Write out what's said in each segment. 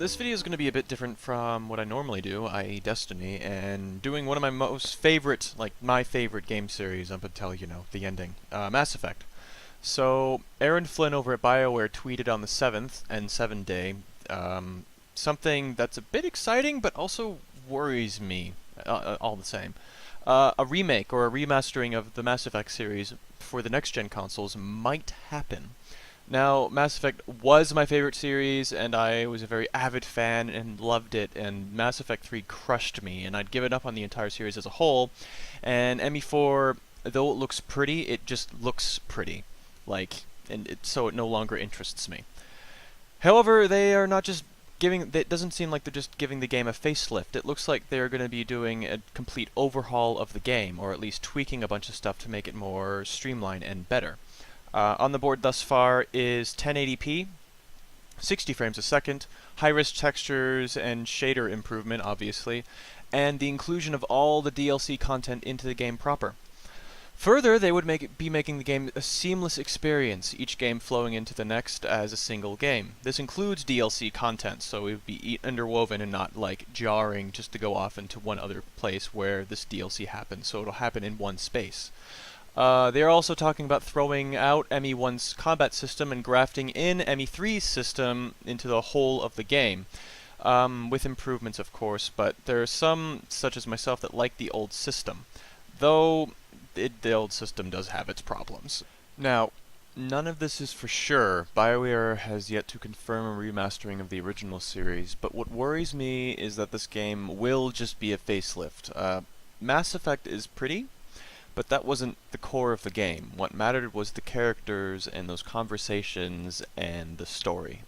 This video is going to be a bit different from what I normally do, i.e. Destiny, and doing one of my most favorite, my favorite game series up until, the ending, Mass Effect. So, Aaron Flynn over at BioWare tweeted on the 7th, and 7 day, something that's a bit exciting, but also worries me, all the same. A remake or a remastering of the Mass Effect series for the next-gen consoles might happen. Now, Mass Effect was my favorite series, and I was a very avid fan and loved it, and Mass Effect 3 crushed me, and I'd given up on the entire series as a whole, and ME4, though it looks pretty, it just looks pretty. So it no longer interests me. However, they are not just giving, it doesn't seem like they're just giving the game a facelift. It looks like they're going to be doing a complete overhaul of the game, or at least tweaking a bunch of stuff to make it more streamlined and better. On the board thus far is 1080p, 60 frames a second, high-res textures and shader improvement, obviously, and the inclusion of all the DLC content into the game proper. Further, they would be making the game a seamless experience, each game flowing into the next as a single game. This includes DLC content, so it would be interwoven and not jarring just to go off into one other place where this DLC happens, so it'll happen in one space. They're also talking about throwing out ME1's combat system and grafting in ME3's system into the whole of the game. With improvements, of course, but there are some, such as myself, that like the old system. Though, the old system does have its problems. Now, none of this is for sure. BioWare has yet to confirm a remastering of the original series, but what worries me is that this game will just be a facelift. Mass Effect is pretty, but that wasn't the core of the game. What mattered was the characters and those conversations and the story.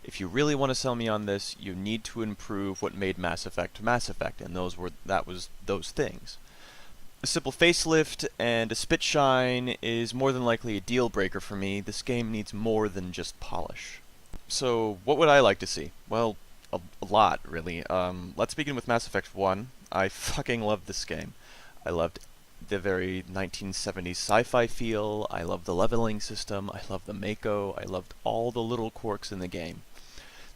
If you really want to sell me on this, you need to improve what made Mass Effect, and that was those things. A simple facelift and a spit shine is more than likely a deal breaker for me. This game needs more than just polish. So, what would I like to see? Well, a lot, really. Let's begin with Mass Effect 1. I fucking loved this game. I loved the very 1970s sci-fi feel, I loved the leveling system, I loved the Mako, I loved all the little quirks in the game.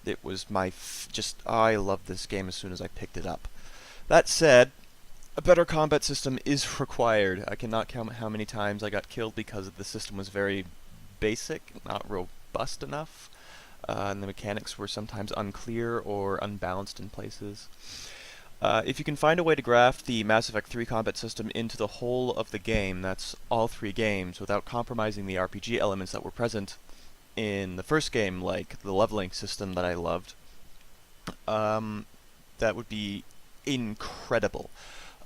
It was I loved this game as soon as I picked it up. That said, a better combat system is required. I cannot count how many times I got killed because the system was very basic, not robust enough, and the mechanics were sometimes unclear or unbalanced in places. If you can find a way to graft the Mass Effect 3 combat system into the whole of the game, that's all three games, without compromising the RPG elements that were present in the first game, like the leveling system that I loved, that would be incredible.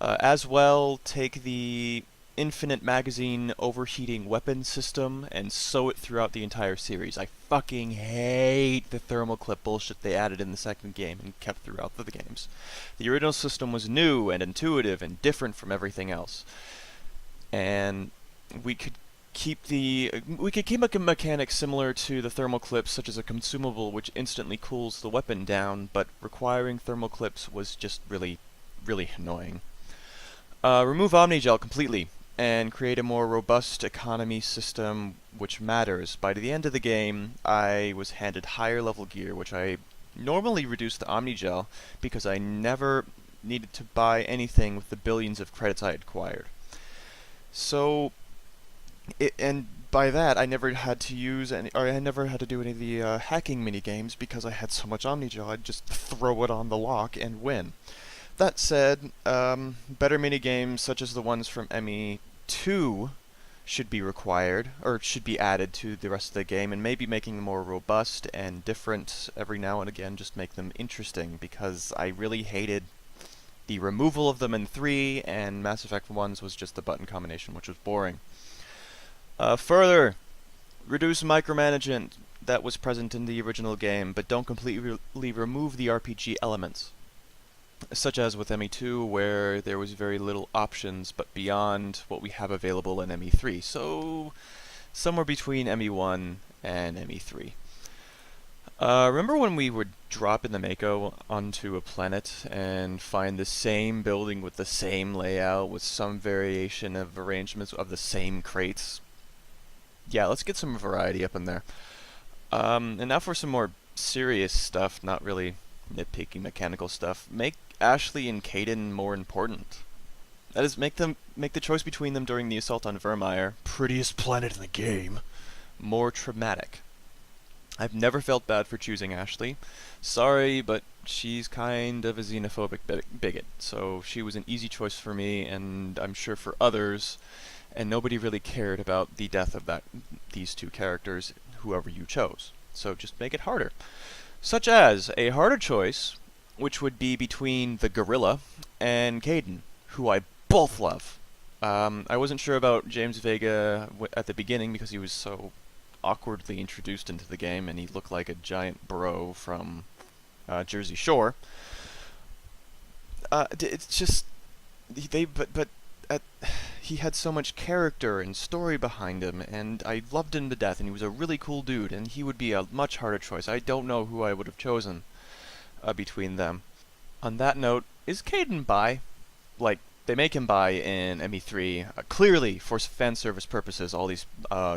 As well, take the infinite magazine overheating weapon system and sew it throughout the entire series. I fucking hate the thermal clip bullshit they added in the second game and kept throughout the games. The original system was new and intuitive and different from everything else. And we could keep a mechanic similar to the thermal clips, such as a consumable which instantly cools the weapon down, but requiring thermal clips was just really, really annoying. Remove Omnigel completely and create a more robust economy system which matters. By the end of the game, I was handed higher level gear, which I normally reduced to Omnigel because I never needed to buy anything with the billions of credits I had acquired. So, and by that, I never had to do any of the hacking mini games because I had so much Omnigel. I'd just throw it on the lock and win. That said, better minigames such as the ones from ME2 should be required, or should be added to the rest of the game, and maybe making them more robust and different every now and again, just make them interesting, because I really hated the removal of them in 3, and Mass Effect 1's was just the button combination, which was boring. Further, reduce micromanagement that was present in the original game, but don't completely remove the RPG elements. Such as with ME2, where there was very little options but beyond what we have available in ME3, so somewhere between ME1 and ME3. Remember when we would drop in the Mako onto a planet and find the same building with the same layout, with some variation of arrangements of the same crates? Yeah, let's get some variety up in there. And now for some more serious stuff, not really nitpicky mechanical stuff, make Ashley and Caden more important. That is, make the choice between them during the assault on Vermeer, prettiest planet in the game, more traumatic. I've never felt bad for choosing Ashley. Sorry, but she's kind of a xenophobic bigot, so she was an easy choice for me, and I'm sure for others, and nobody really cared about the death of these two characters, whoever you chose. So just make it harder. Such as a harder choice, which would be between the gorilla and Caden, who I both love. I wasn't sure about James Vega at the beginning because he was so awkwardly introduced into the game, and he looked like a giant bro from Jersey Shore. It's just he had so much character and story behind him, and I loved him to death, and he was a really cool dude, and he would be a much harder choice. I don't know who I would have chosen between them. On that note, is Caden bi? Like, they make him bi in ME3, clearly for fan service purposes. All these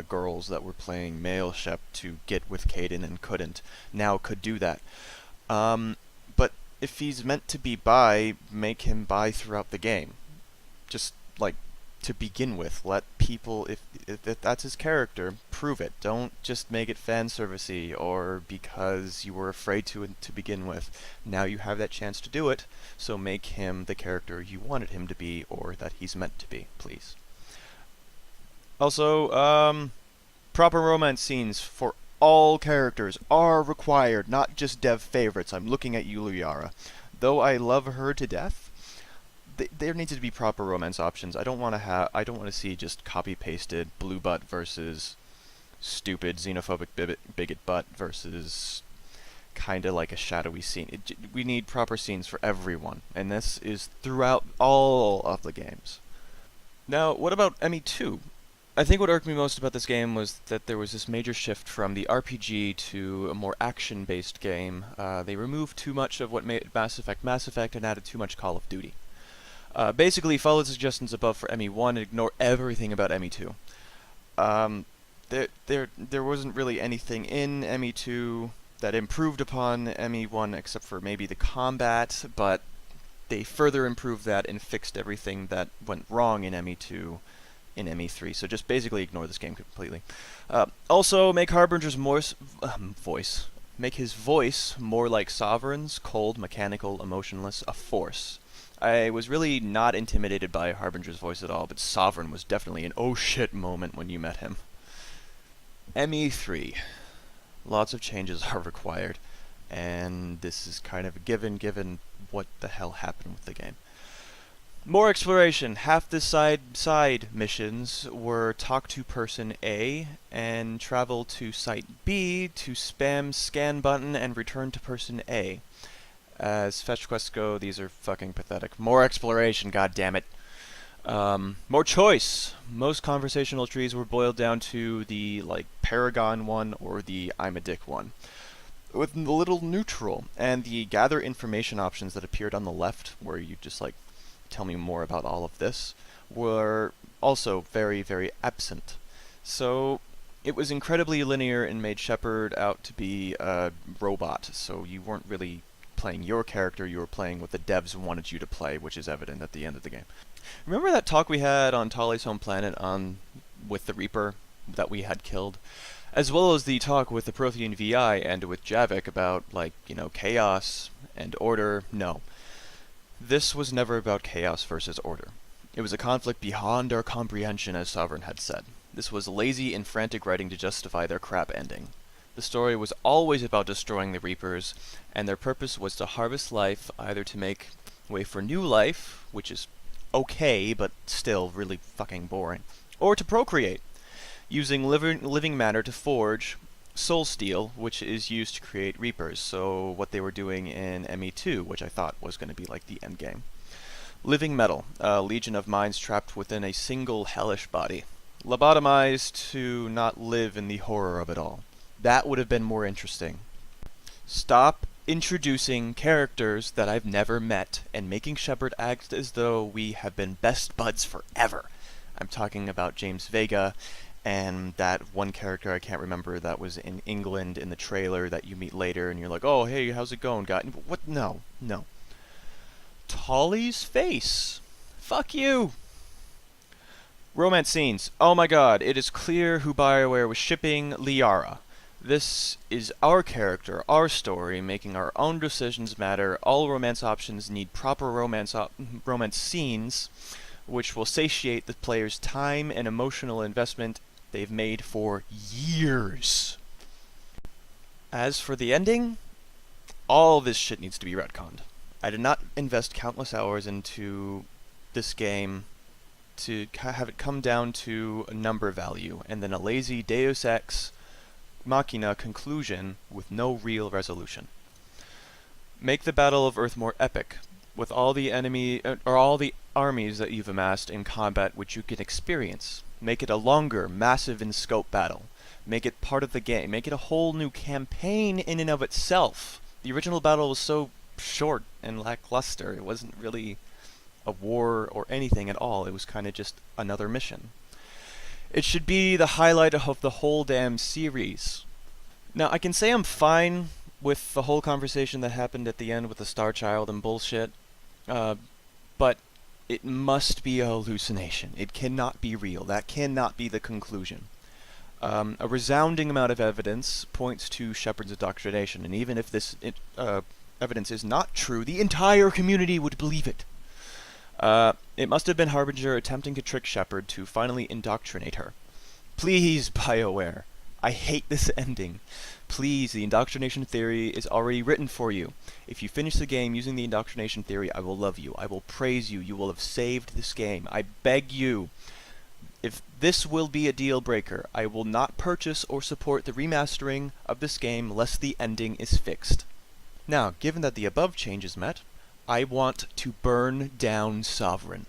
girls that were playing male Shep to get with Caden and couldn't, now could do that. But if he's meant to be bi, make him bi throughout the game. Just, like, to begin with, let people, if that's his character, prove it. Don't just make it fan servicey or because you were afraid to begin with. Now you have that chance to do it, so make him the character you wanted him to be or that he's meant to be, please. Also, proper romance scenes for all characters are required, not just dev favorites. I'm looking at you, Luyara. Though I love her to death, there needs to be proper romance options. I don't want to see just copy-pasted blue butt versus stupid xenophobic bigot butt versus kind of like a shadowy scene. We need proper scenes for everyone, and this is throughout all of the games. Now, what about ME2? I think what irked me most about this game was that there was this major shift from the RPG to a more action-based game. They removed too much of what made Mass Effect and added too much Call of Duty. Basically, follow the suggestions above for ME1 and ignore everything about ME2. There wasn't really anything in ME2 that improved upon ME1 except for maybe the combat, but they further improved that and fixed everything that went wrong in ME2 in ME3, so just basically ignore this game completely. Also, make Harbinger's voice. Make his voice more like Sovereign's, cold, mechanical, emotionless, a force. I was really not intimidated by Harbinger's voice at all, but Sovereign was definitely an oh shit moment when you met him. ME3. Lots of changes are required, and this is kind of a given what the hell happened with the game. More exploration. Half the side missions were talk to person A and travel to site B to spam scan button and return to person A. As fetch quests go, these are fucking pathetic. More exploration, goddammit. More choice. Most conversational trees were boiled down to the, like, Paragon one or the I'm a dick one. With the little neutral and the gather information options that appeared on the left, where you just, like, tell me more about all of this, were also very, very absent. So it was incredibly linear and made Shepard out to be a robot, so you weren't really playing your character, you were playing what the devs wanted you to play, which is evident at the end of the game. Remember that talk we had on Tali's home planet with the Reaper that we had killed? As well as the talk with the Prothean VI and with Javik about, like, chaos and order? No. This was never about chaos versus order. It was a conflict beyond our comprehension, as Sovereign had said. This was lazy and frantic writing to justify their crap ending. The story was always about destroying the Reapers, and their purpose was to harvest life, either to make way for new life, which is okay, but still really fucking boring, or to procreate, using living matter to forge soul steel, which is used to create Reapers, so what they were doing in ME2, which I thought was going to be like the end game. Living metal, a legion of minds trapped within a single hellish body, lobotomized to not live in the horror of it all. That would have been more interesting. Stop introducing characters that I've never met and making Shepard act as though we have been best buds forever. I'm talking about James Vega and that one character I can't remember that was in England in the trailer that you meet later, and you're like, oh, hey, how's it going, guy? What? No, no. Tolly's face. Fuck you. Romance scenes. Oh my god, it is clear who BioWare was shipping Liara. This is our character, our story, making our own decisions matter. All romance options need proper romance scenes, which will satiate the player's time and emotional investment they've made for years. As for the ending, all this shit needs to be retconned. I did not invest countless hours into this game to have it come down to a number value, and then a lazy Deus Ex Machina conclusion with no real resolution. Make the Battle of Earth more epic, with all the all the armies that you've amassed in combat which you can experience. Make it a longer, massive in scope battle. Make it part of the game. Make it a whole new campaign in and of itself. The original battle was so short and lackluster. It wasn't really a war or anything at all. It was kind of just another mission. It should be the highlight of the whole damn series. Now, I can say I'm fine with the whole conversation that happened at the end with the Star Child and bullshit, but it must be a hallucination. It cannot be real. That cannot be the conclusion. A resounding amount of evidence points to Shepard's indoctrination, and even if this evidence is not true, the entire community would believe it. It must have been Harbinger attempting to trick Shepard to finally indoctrinate her. Please, BioWare. I hate this ending. Please, the indoctrination theory is already written for you. If you finish the game using the indoctrination theory, I will love you. I will praise you. You will have saved this game. I beg you. If this will be a deal breaker, I will not purchase or support the remastering of this game lest the ending is fixed. Now, given that the above change is met, I want to burn down Sovereign.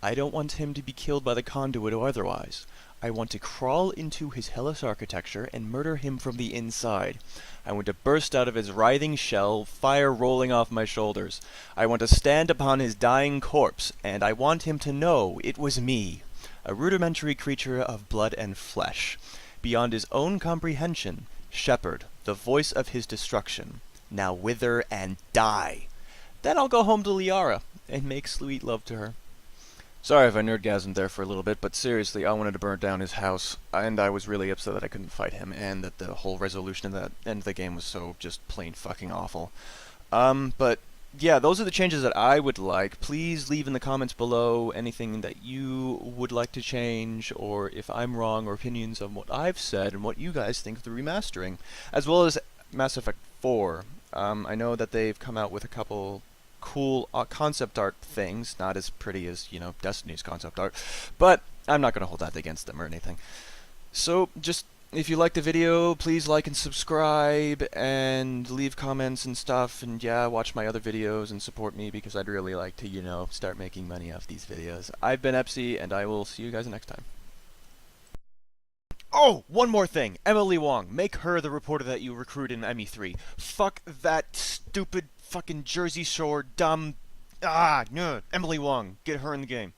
I don't want him to be killed by the conduit or otherwise. I want to crawl into his hellish architecture and murder him from the inside. I want to burst out of his writhing shell, fire rolling off my shoulders. I want to stand upon his dying corpse, and I want him to know it was me, a rudimentary creature of blood and flesh. Beyond his own comprehension, Shepard, the voice of his destruction. Now wither and die. Then I'll go home to Liara and make sweet love to her. Sorry if I nerdgasmed there for a little bit, but seriously, I wanted to burn down his house, and I was really upset that I couldn't fight him, and that the whole resolution of that end of the game was so just plain fucking awful. But yeah, those are the changes that I would like. Please leave in the comments below anything that you would like to change, or if I'm wrong, or opinions on what I've said, and what you guys think of the remastering, as well as Mass Effect 4. I know that they've come out with a couple cool concept art things, not as pretty as, you know, Destiny's concept art, but I'm not going to hold that against them or anything. So, just, if you liked the video, please like and subscribe, and leave comments and stuff, and yeah, watch my other videos and support me, because I'd really like to, you know, start making money off these videos. I've been Epsy, and I will see you guys next time. Oh, one more thing. Emily Wong. Make her the reporter that you recruit in ME3. Fuck that stupid fucking Jersey Shore dumb... no. Emily Wong. Get her in the game.